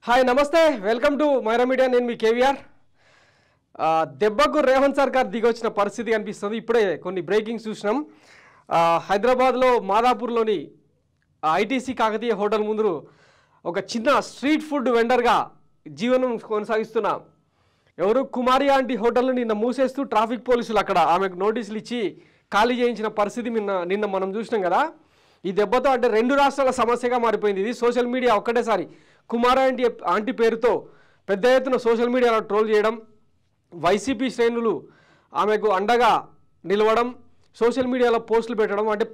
Hi నమస్తే welcome to Myra media. నేను మీ కేవీఆర్. దెబ్బకు రేవంత్ సర్కార్ దిగొచ్చిన పరిస్థితి కనిపిస్తుంది. ఇప్పుడే కొన్ని బ్రేకింగ్స్ చూసినాం. హైదరాబాద్లో మాదాపూర్లోని ఐటీసీ కాకతీయ హోటల్ ముందు ఒక చిన్న స్ట్రీట్ ఫుడ్ వెండర్గా జీవనం కొనసాగిస్తున్న ఎవరు కుమారి ఆంటీ హోటల్ను నిన్న మూసేస్తూ ట్రాఫిక్ పోలీసులు అక్కడ ఆమెకు నోటీసులు ఇచ్చి ఖాళీ చేయించిన పరిస్థితి నిన్న మనం చూసినాం కదా. ఈ దెబ్బతో అంటే రెండు రాష్ట్రాల సమస్యగా మారిపోయింది. ఇది సోషల్ మీడియా ఒక్కటేసారి కుమారి ఆంటీ పేరుతో పెద్ద ఎత్తున సోషల్ మీడియాలో ట్రోల్ చేయడం, వైసీపీ శ్రేణులు ఆమెకు అండగా నిలవడం, సోషల్ మీడియాలో పోస్టులు పెట్టడం, అంటే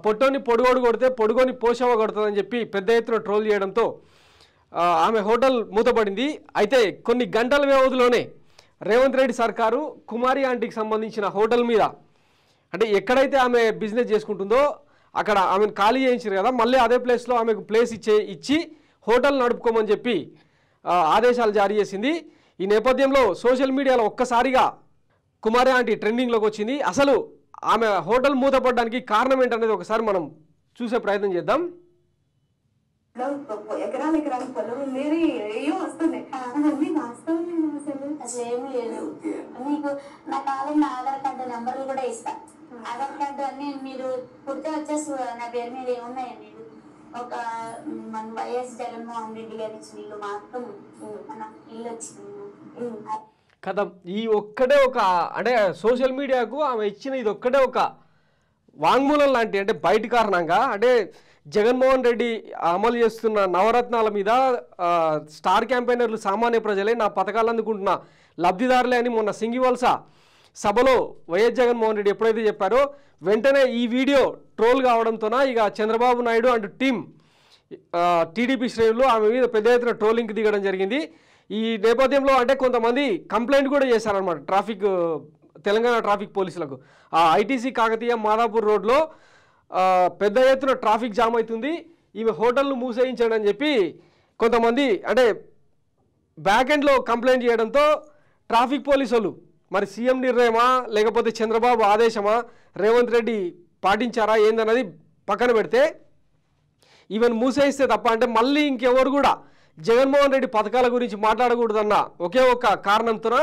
పొట్టోని పొడుగోడు కొడితే పొడుగోని పోషవ కొడుతుందని చెప్పి పెద్ద ఎత్తున ట్రోల్ చేయడంతో ఆమె హోటల్ మూతపడింది. అయితే కొన్ని గంటల వ్యవధిలోనే రేవంత్ రెడ్డి సర్కారు కుమారి ఆంటీకి సంబంధించిన హోటల్ మీద అంటే ఎక్కడైతే ఆమె బిజినెస్ చేసుకుంటుందో అక్కడ ఆమెను ఖాళీ చేయించారు కదా, మళ్ళీ అదే ప్లేస్లో ఆమెకు ప్లేస్ ఇచ్చి హోటల్ నడుపుకోమని చెప్పి ఆదేశాలు జారీ చేసింది. ఈ నేపథ్యంలో సోషల్ మీడియాలో ఒక్కసారిగా కుమారి ఆంటీ ట్రెండింగ్లోకి వచ్చింది. అసలు ఆమె హోటల్ మూతపడడానికి కారణం ఏంటనేది ఒకసారి మనం చూసే ప్రయత్నం చేద్దాం. ఎకరాల పొలం ఉంది, వస్తుంది అవన్నీ వాస్తవం అసలు ఏం లేదు. మీకు నా కాలం ఆధార్ కార్డు నెంబర్లు కూడా ఇస్తా. ఆధార్ కార్డు అన్ని మీరు పుడితే వచ్చేసి నా పేరు మీద ఏమున్నాయండి. ఒక మన వైఎస్ జగన్మోహన్ రెడ్డి గారి ఇచ్చిన ఇల్లు మాత్రం మన ఇల్లు వచ్చింది కదా. ఈ ఒక్కటే ఒక అంటే సోషల్ మీడియాకు ఆమె ఇచ్చిన ఇది ఒక్కటే ఒక వాంగ్మూలం లాంటి అంటే బయట కారణంగా అంటే జగన్మోహన్ రెడ్డి అమలు చేస్తున్న నవరత్నాల మీద స్టార్ క్యాంపెయినర్లు సామాన్య ప్రజలే నా పథకాలు అందుకుంటున్న లబ్ధిదారులే అని మొన్న సింగివలస సభలో వైఎస్ జగన్మోహన్ రెడ్డి ఎప్పుడైతే చెప్పారో వెంటనే ఈ వీడియో ట్రోల్ కావడంతోన ఇక Chandrababu Naidu and team TDP శ్రేణులు ఆమె మీద పెద్ద ఎత్తున ట్రోలింగ్కి దిగడం జరిగింది. ఈ నేపథ్యంలో అంటే కొంతమంది కంప్లైంట్ కూడా చేశారనమాట తెలంగాణ ట్రాఫిక్ పోలీసులకు. ఐటీసీ కాకతీయ మాదాపూర్ రోడ్లో పెద్ద ఎత్తున ట్రాఫిక్ జామ్ అవుతుంది, ఈమె హోటల్ను మూసేయించండి అని చెప్పి కొంతమంది అంటే బ్యాక్ ఎండ్లో కంప్లైంట్ చేయడంతో ట్రాఫిక్ పోలీసులు మరి సీఎం నిర్ణయమా లేకపోతే చంద్రబాబు ఆదేశమా రేవంత్ రెడ్డి పాటించారా ఏందన్నది పక్కన పెడితే ఈవెన్ మూసేయిస్తే తప్ప అంటే మళ్ళీ ఇంకెవరు కూడా జగన్మోహన్ రెడ్డి పథకాల గురించి మాట్లాడకూడదన్న ఒకే ఒక్క కారణంతో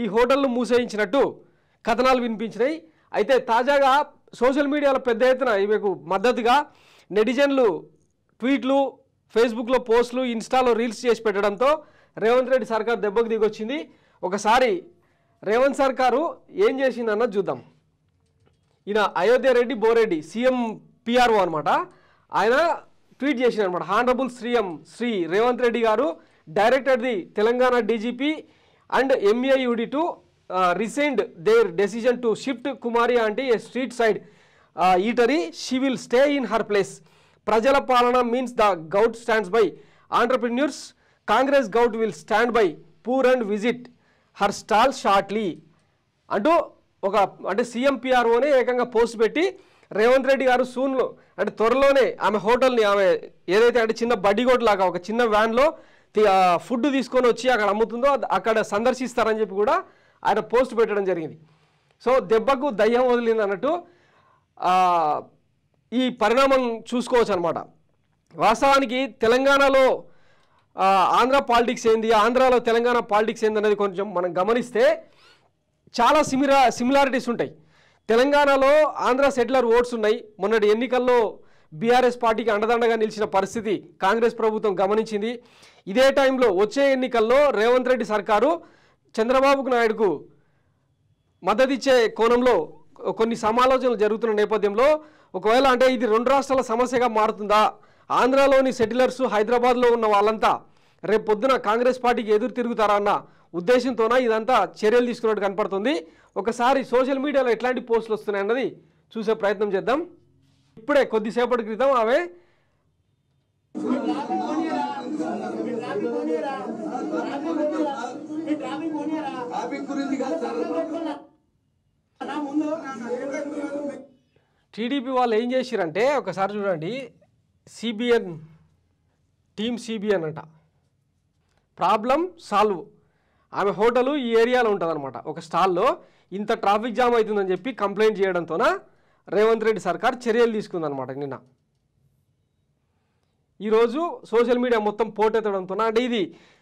ఈ హోటల్ను మూసేయించినట్టు కథనాలు వినిపించినాయి. అయితే తాజాగా సోషల్ మీడియాలో పెద్ద ఎత్తున ఈమెకు మద్దతుగా నెటిజన్లు ట్వీట్లు, ఫేస్బుక్లో పోస్టులు, ఇన్స్టాలో రీల్స్ చేసి పెట్టడంతో రేవంత్ రెడ్డి సర్కార్ దెబ్బకు దిగొచ్చింది. ఒకసారి రేవంత్ సర్కారు ఏం చేసిందన్నది చూద్దాం. ఈయన అయోధ్య రెడ్డి బోరెడ్డి సీఎం పిఆర్ఓ అనమాట. ఆయన ట్వీట్ చేసిన అనమాట, హానరబుల్ శ్రీ రేవంత్ రెడ్డి గారు directed the Telangana DGP and MAUD to rescind their decision to shift Kumari Aunty a street side eatery. She will stay in her place. Prajala Palana means the gout stands by entrepreneurs. Congress gout will stand by poor and visit her stall shortly. అంటూ ఒక అంటే సిఎంపిఆర్ఓనే ఏకంగా post పెట్టి రేవంత్ రెడ్డి గారు సూన్లో అంటే త్వరలోనే ఆమె హోటల్ని ఆమె ఏదైతే అంటే చిన్న బడ్డీగోట్ లాగా ఒక చిన్న వ్యాన్లో ఫుడ్ తీసుకొని వచ్చి అక్కడ అమ్ముతుందో అక్కడ సందర్శిస్తారని చెప్పి కూడా ఆయన పోస్ట్ పెట్టడం జరిగింది. సో దెబ్బకు దయ్యం వదిలింది అన్నట్టు ఈ పరిణామం చూసుకోవచ్చు అనమాట. వాస్తవానికి తెలంగాణలో ఆంధ్ర పాలిటిక్స్ ఏంది, ఆంధ్రాలో తెలంగాణ పాలిటిక్స్ ఏంది అనేది కొంచెం మనం గమనిస్తే చాలా సిమిలారిటీస్ ఉంటాయి. తెలంగాణలో ఆంధ్ర సెటిలర్ ఓట్స్ ఉన్నాయి. మొన్నటి ఎన్నికల్లో బీఆర్ఎస్ పార్టీకి అండదండగా నిలిచిన పరిస్థితి కాంగ్రెస్ ప్రభుత్వం గమనించింది. ఇదే టైంలో వచ్చే ఎన్నికల్లో రేవంత్ రెడ్డి సర్కారు చంద్రబాబు నాయుడుకు మద్దతిచ్చే కోణంలో కొన్ని సమాలోచనలు జరుగుతున్న నేపథ్యంలో ఒకవేళ అంటే ఇది రెండు రాష్ట్రాల సమస్యగా మారుతుందా, ఆంధ్రాలోని సెటిలర్స్ హైదరాబాద్లో ఉన్న వాళ్ళంతా రేపు పొద్దున కాంగ్రెస్ పార్టీకి ఎదురు తిరుగుతారా అన్న ఉద్దేశంతోన ఇదంతా చర్యలు తీసుకున్నట్టు కనపడుతుంది. ఒకసారి సోషల్ మీడియాలో ఎట్లాంటి పోస్టులు వస్తున్నాయి అన్నది చూసే ప్రయత్నం చేద్దాం. ఇప్పుడే కొద్దిసేపటి క్రితం ఆమె టీడీపీ వాళ్ళు ఏం చేసిరంటే ఒకసారి చూడండి, టీమ్ సిబిఎన్ అంట ప్రాబ్లం సాల్వ్. ఆమె హోటలు ఈ ఏరియాలో ఉంటుందన్నమాట. ఒక స్టాల్లో ఇంత ట్రాఫిక్ జామ్ అవుతుందని చెప్పి కంప్లైంట్ చేయడంతోన రేవంత్ రెడ్డి సర్కార్ చర్యలు తీసుకుందనమాట నిన్న. ఈరోజు సోషల్ మీడియా మొత్తం పోటెత్తడంతో అంటే ఇది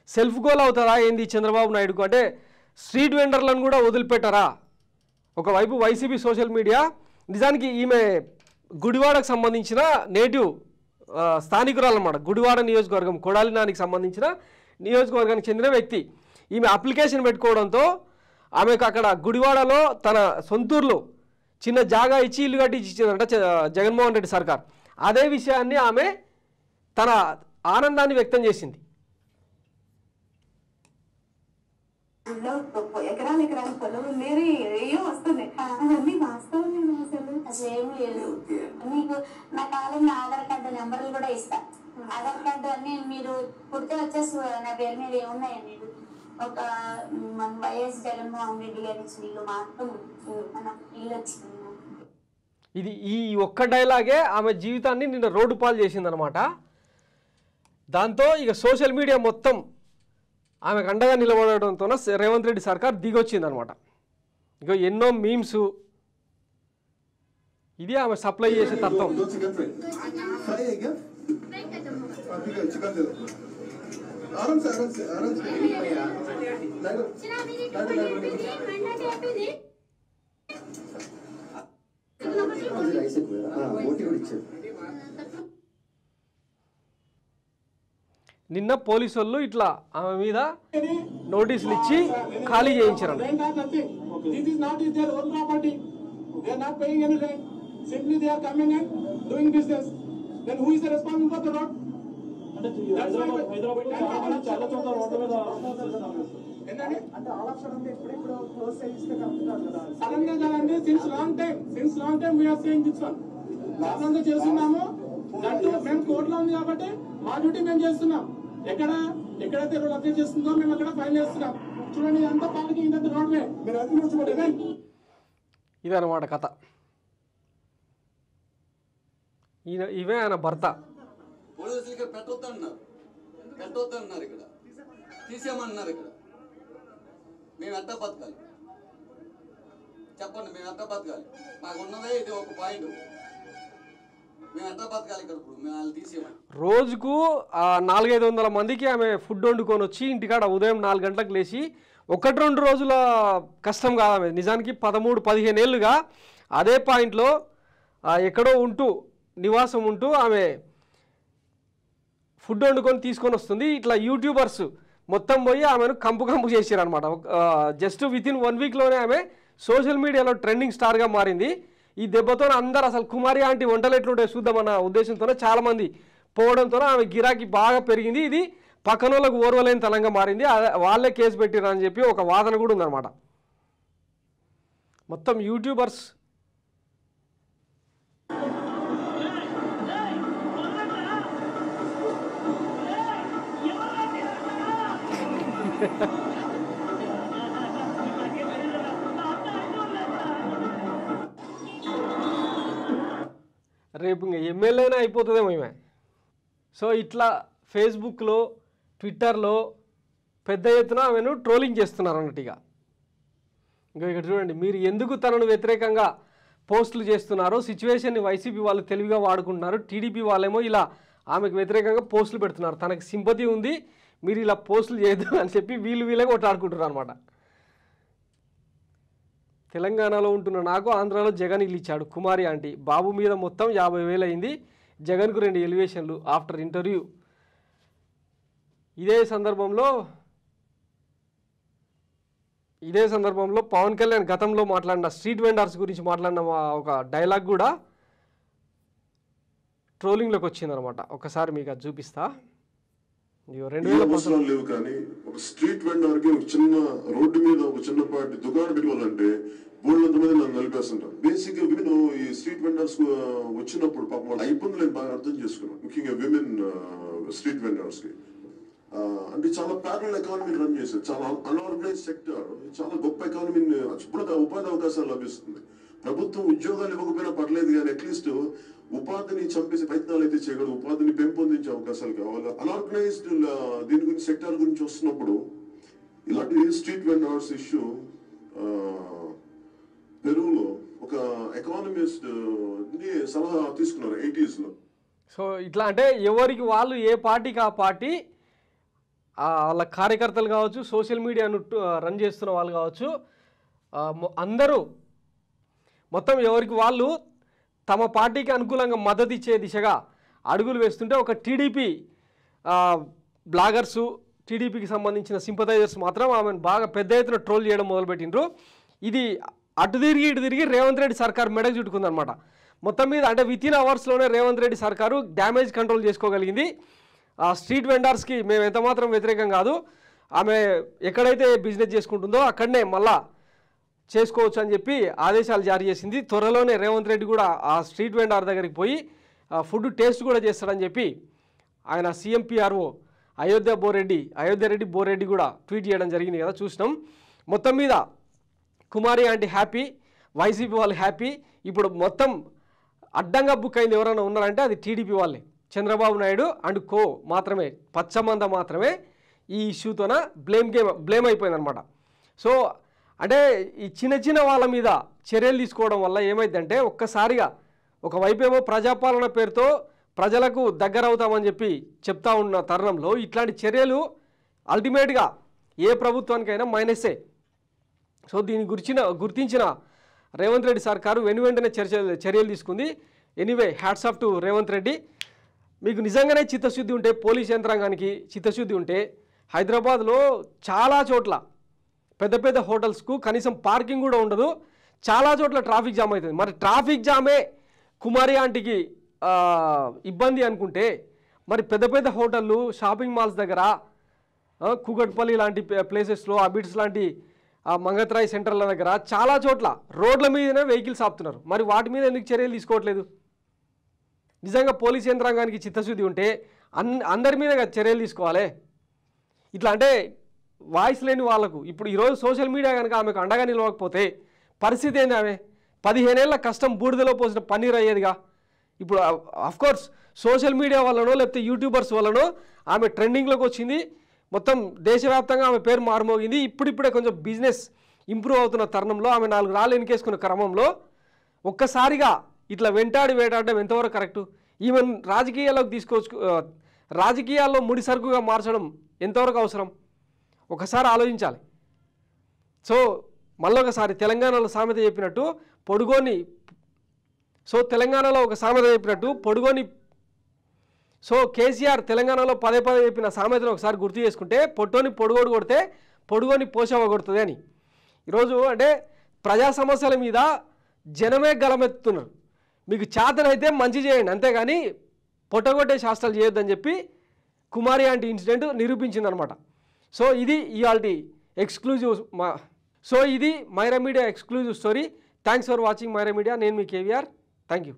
సెల్ఫ్ గోల్ అవుతుందా ఏంది చంద్రబాబు నాయుడుకు? అంటే స్ట్రీట్ వెండర్లను కూడా వదిలిపెట్టారా? ఒకవైపు వైసీపీ సోషల్ మీడియా నిజానికి ఈమె గుడివాడకు సంబంధించిన నేటివ్ స్థానికురాలు అన్నమాట. గుడివాడ నియోజకవర్గం కొడాలి నానికి సంబంధించిన నియోజకవర్గానికి చెందిన వ్యక్తి. ఈమె అప్లికేషన్ పెట్టుకోవడంతో ఆమెకు అక్కడ గుడివాడలో తన సొంతూరులో చిన్న జాగా ఇచ్చి ఇల్లు కట్టించి ఇచ్చిందంట జగన్మోహన్ రెడ్డి సర్కార్. అదే విషయాన్ని ఆమె తన ఆనందాన్ని వ్యక్తం చేసింది. ఎకరాలు పొలం మీరు ఏం వస్తున్నాయి అవన్నీ వాస్తవం అసలు ఏం లేదు. మీకు నా కాలం ఆధార్ కార్డు నెంబర్లు కూడా ఇస్తా. ఆధార్ కార్డు అన్ని మీరు పుడితే వచ్చేసి నా పేరు మీద ఏమున్నాయండి? ఒక మన వైఎస్ జగన్మోహన్ రెడ్డి గారి ఇల్లు మాత్రం మన ఇల్లు వచ్చింది. ఇది ఈ ఒక్క డైలాగే ఆమె జీవితాన్ని నిన్న రోడ్డు పాలు చేసిందనమాట. దాంతో ఇక సోషల్ మీడియా మొత్తం ఆమెకు అండగా నిలబడడంతో రేవంత్ రెడ్డి సర్కార్ దిగొచ్చిందనమాట. ఇక ఎన్నో మీమ్స్, ఇది ఆమె సప్లై చేసే తత్వం. నిన్న పోలీసు వాళ్ళు ఇట్లా ఆమె మీద నోటీసులు ఇచ్చి ఖాళీ చేయించారు. చేస్తున్నాము మేము కోర్టులో ఉంది కాబట్టి మా డ్యూటీ మేము చేస్తున్నాం. ఎక్కడైతే రోడ్ అప్లై చేస్తుందో మేము అక్కడ ఫైన్ చేస్తున్నాం. చూడండి అంతా పార్కింగ్ ఇంత రోడ్వే మీరు అతికించబడి ఇదన్నమాట కథ. ఇవే ఆయన భర్త. పోలీసులు ఇక్కడ పెట్టొద్దన్నారు, ఇక్కడ తీసేయమన్నారు. ఇక్కడ మేము ఎట్లా బతకాలి చెప్పండి? మేము ఎట్లా బతకాలి? మాకు ఉన్నదే ఇది ఒక పాయింట్. మేము ఎట్లా బతకాలి ఇక్కడ? ఇప్పుడు మేము వాళ్ళు తీసేయమని రోజుకు 400-500 మందికి ఆమె ఫుడ్ వండుకొని వచ్చి ఇంటికాడ ఉదయం 4 గంటలకు లేచి 1-2 రోజుల కష్టం కాదు ఆమె. నిజానికి 13-15 ఏళ్ళుగా అదే పాయింట్లో ఎక్కడో ఉంటూ నివాసం ఉంటూ ఆమె ఫుడ్ వండుకొని తీసుకొని వస్తుంది. ఇట్లా యూట్యూబర్స్ మొత్తం పోయి ఆమెను కంపు చేసారు అనమాట. జస్ట్ వితిన్ 1 వీక్లోనే ఆమె సోషల్ మీడియాలో ట్రెండింగ్ స్టార్గా మారింది. ఈ దెబ్బతో అందరూ అసలు కుమారి ఆంటీ వంటలు ఎట్లుంటే చూద్దామన్న ఉద్దేశంతోనే చాలామంది పోవడంతో ఆమె గిరాకీ బాగా పెరిగింది. ఇది పక్కన వాళ్ళకు ఓర్వలేని తలంగా మారింది. వాళ్ళే కేసు పెట్టిరు అని చెప్పి ఒక వాదన కూడా ఉందన్నమాట. మొత్తం యూట్యూబర్స్ రేపు ఇంకా ఎమ్మెల్యేనే అయిపోతుందేమో ఈమె. సో ఇట్లా ఫేస్బుక్లో ట్విట్టర్లో పెద్ద ఎత్తున ఆమెను ట్రోలింగ్ చేస్తున్నారు అన్నట్టుగా. ఇంకా ఇక్కడ చూడండి, మీరు ఎందుకు తనను వ్యతిరేకంగా పోస్టులు చేస్తున్నారో సిచ్యువేషన్ని వైసీపీ వాళ్ళు తెలివిగా వాడుకుంటున్నారు. టీడీపీ వాళ్ళేమో ఇలా ఆమెకు వ్యతిరేకంగా పోస్టులు పెడుతున్నారు. తనకు సింపతి ఉంది, మీరు ఇలా పోస్టులు చేయొద్దు అని చెప్పి వీళ్ళే కొట్లాడుకుంటున్నారు అనమాట. తెలంగాణలో ఉంటున్న నాకు ఆంధ్రాలో జగన్ ఇల్లు ఇచ్చాడు కుమారి ఆంటీ. బాబు మీద మొత్తం 50,000 అయింది. జగన్కు 2 ఎలివేషన్లు ఆఫ్టర్ ఇంటర్వ్యూ. ఇదే సందర్భంలో పవన్ కళ్యాణ్ గతంలో మాట్లాడిన స్ట్రీట్ వెండర్స్ గురించి మాట్లాడిన ఒక డైలాగ్ కూడా ట్రోలింగ్లోకి వచ్చిందనమాట. ఒకసారి మీకు అది చూపిస్తా. 2000 లేవు కానీ ఒక స్ట్రీట్ వెండర్ కి ఒక చిన్న రోడ్డు మీద ఒక చిన్నపాటి దుకాణం పెట్టుకోవాలంటే బోళ్ళంత మంది నన్ను నలిపేస్తుంటారు. బేసిక్ గా నేను ఈ స్ట్రీట్ వెండర్స్ వచ్చినప్పుడు పాపం వాళ్ళ ఇబ్బందులు నేను బాగా అర్థం చేసుకున్నాను. ముఖ్యంగా విమెన్ స్ట్రీట్ వెండర్స్ కి అంటే చాలా ప్యారలల్ ఎకానమీని రన్ చేశారు. చాలా అన్ఆర్గనైజ్ సెక్టర్, చాలా గొప్ప ఎకానమీని ఉపాధి అవకాశాలు లభిస్తుంది. ప్రభుత్వం ఉద్యోగాలు ఇవ్వకపోయినా పర్లేదు కానీ అట్లీస్ట్ ఉపాధిని చంపేసే ప్రయత్నాలు అయితే చేయగలరు. ఉపాధిని పెంపొందించే అవకాశాలు కావాలి. అన్ఆర్గనైజ్డ్ దీని గురించి సెక్టర్ గురించి వస్తున్నప్పుడు ఇలాంటి స్ట్రీట్ వెండర్స్ ఇష్యూ పెరువులో ఒక ఎకానమిస్ట్ సలహా తీసుకున్నారు 80s లో. సో ఇట్లా అంటే ఎవరికి వాళ్ళు ఏ పార్టీకి ఆ పార్టీ వాళ్ళ కార్యకర్తలు కావచ్చు, సోషల్ మీడియాను రన్ చేస్తున్న వాళ్ళు కావచ్చు, అందరూ మొత్తం ఎవరికి వాళ్ళు తమ పార్టీకి అనుకూలంగా మద్దతు ఇచ్చే దిశగా అడుగులు వేస్తుంటే ఒక టీడీపీ బ్లాగర్సు, టీడీపీకి సంబంధించిన సింపథైజర్స్ మాత్రం ఆమెను బాగా పెద్ద ఎత్తున ట్రోల్ చేయడం మొదలుపెట్టిండ్రు. ఇది అటు తిరిగి ఇటు తిరిగి రేవంత్ రెడ్డి సర్కారు మెడకు చుట్టుకుందనమాట. మొత్తం మీద అంటే విత్ ఇన్ అవర్స్లోనే రేవంత్ రెడ్డి సర్కారు డ్యామేజ్ కంట్రోల్ చేసుకోగలిగింది. స్ట్రీట్ వెండర్స్కి మేము ఎంత మాత్రం వ్యతిరేకం కాదు, ఆమె ఎక్కడైతే బిజినెస్ చేసుకుంటుందో అక్కడనే మళ్ళా చేసుకోవచ్చు అని చెప్పి ఆదేశాలు జారీ చేసింది. త్వరలోనే రేవంత్ రెడ్డి కూడా ఆ స్ట్రీట్ వెండర్ దగ్గరికి పోయి ఫుడ్ టేస్ట్ కూడా చేస్తాడని చెప్పి ఆయన CMPRO అయోధ్య రెడ్డి బోరెడ్డి కూడా ట్వీట్ చేయడం జరిగింది కదా, చూసినాం. మొత్తం మీద కుమారి ఆంటీ హ్యాపీ, వైసీపీ వాళ్ళు హ్యాపీ. ఇప్పుడు మొత్తం అడ్డంగా బుక్ అయింది ఎవరైనా ఉన్నారంటే అది టీడీపీ వాళ్ళే. చంద్రబాబు నాయుడు అండ్ కో మాత్రమే, పచ్చమంద మాత్రమే ఈ ఇష్యూతోన బ్లేమ్ అయిపోయిందనమాట. సో అంటే ఈ చిన్న వాళ్ళ మీద చర్యలు తీసుకోవడం వల్ల ఏమైందంటే ఒక్కసారిగా ఒకవైపేమో ప్రజాపాలన పేరుతో ప్రజలకు దగ్గర అవుతామని చెప్పి చెప్తా ఉన్న తరుణంలో ఇట్లాంటి చర్యలు అల్టిమేట్గా ఏ ప్రభుత్వానికైనా మైనసే. సో దీని గుర్తించిన రేవంత్ రెడ్డి సర్కారు వెంటనే చర్యలు తీసుకుంది. Anyway hats off to Revanth Reddy. మీకు నిజంగానే చిత్తశుద్ధి ఉంటే, పోలీస్ యంత్రాంగానికి చిత్తశుద్ధి ఉంటే, హైదరాబాద్లో చాలా చోట్ల పెద్ద పెద్ద హోటల్స్కు కనీసం పార్కింగ్ కూడా ఉండదు, చాలా చోట్ల ట్రాఫిక్ జామ్ అవుతుంది. మరి ట్రాఫిక్ జామే కుమారి ఆంటీకి ఇబ్బంది అనుకుంటే మరి పెద్ద పెద్ద హోటళ్ళు, షాపింగ్ మాల్స్ దగ్గర, కూకట్పల్లి లాంటి ప్లేసెస్లో, అబిడ్స్ లాంటి మంగత్రాయ్ సెంటర్ల దగ్గర చాలా చోట్ల రోడ్ల మీదనే వెహికల్స్ ఆపుతున్నారు. మరి వాటి మీద ఎందుకు చర్యలు తీసుకోవట్లేదు? నిజంగా పోలీస్ యంత్రాంగానికి చిత్తశుద్ధి ఉంటే అందరి మీద చర్యలు తీసుకోవాలి. ఇట్లా అంటే వాయిస్ లేని వాళ్ళకు ఇప్పుడు ఈరోజు సోషల్ మీడియా కనుక ఆమెకు అండగా నిలవకపోతే పరిస్థితి ఏంది? ఆమె 15 ఏళ్ల కష్టం బూడిదలో పోసిన పన్నీర్ అయ్యేదిగా. ఇప్పుడు అఫ్కోర్స్ సోషల్ మీడియా వల్లనో లేకపోతే యూట్యూబర్స్ వల్లనో ఆమె ట్రెండింగ్లోకి వచ్చింది, మొత్తం దేశవ్యాప్తంగా ఆమె పేరు మారుమోగింది. ఇప్పుడిప్పుడే కొంచెం బిజినెస్ ఇంప్రూవ్ అవుతున్న తరుణంలో ఆమె 4 రాళ్ళు ఎనికేసుకున్న క్రమంలో ఒక్కసారిగా ఇట్లా వేటాడడం ఎంతవరకు కరెక్టు? ఈవెన్ రాజకీయాల్లోకి రాజకీయాల్లో ముడి సరుకుగా మార్చడం ఎంతవరకు అవసరం? ఒకసారి ఆలోచించాలి. సో మళ్ళీ ఒకసారి తెలంగాణలో సామెత చెప్పినట్టు తెలంగాణలో ఒక సామెత చెప్పినట్టు కేసీఆర్ తెలంగాణలో పదే చెప్పిన సామెతను ఒకసారి గుర్తు చేసుకుంటే పొట్టోని పొడుగోడు కొడితే పొడుగోని పోషవ కొడుతుంది అని. ఈరోజు అంటే ప్రజా సమస్యల మీద జనమే గలమెత్తుతున్నారు. మీకు చేతనైతే మంచి చేయండి, అంతేగాని పొట్టగొట్టే శాస్త్రాలు చేయొద్దని చెప్పి కుమారి ఆంటీ ఇన్సిడెంట్ నిరూపించిందనమాట. సో ఇది ఇవాల్టి ఇది Myra media exclusive story. Thanks for watching Myra media. నేను మీ కేవీఆర్. Thank you.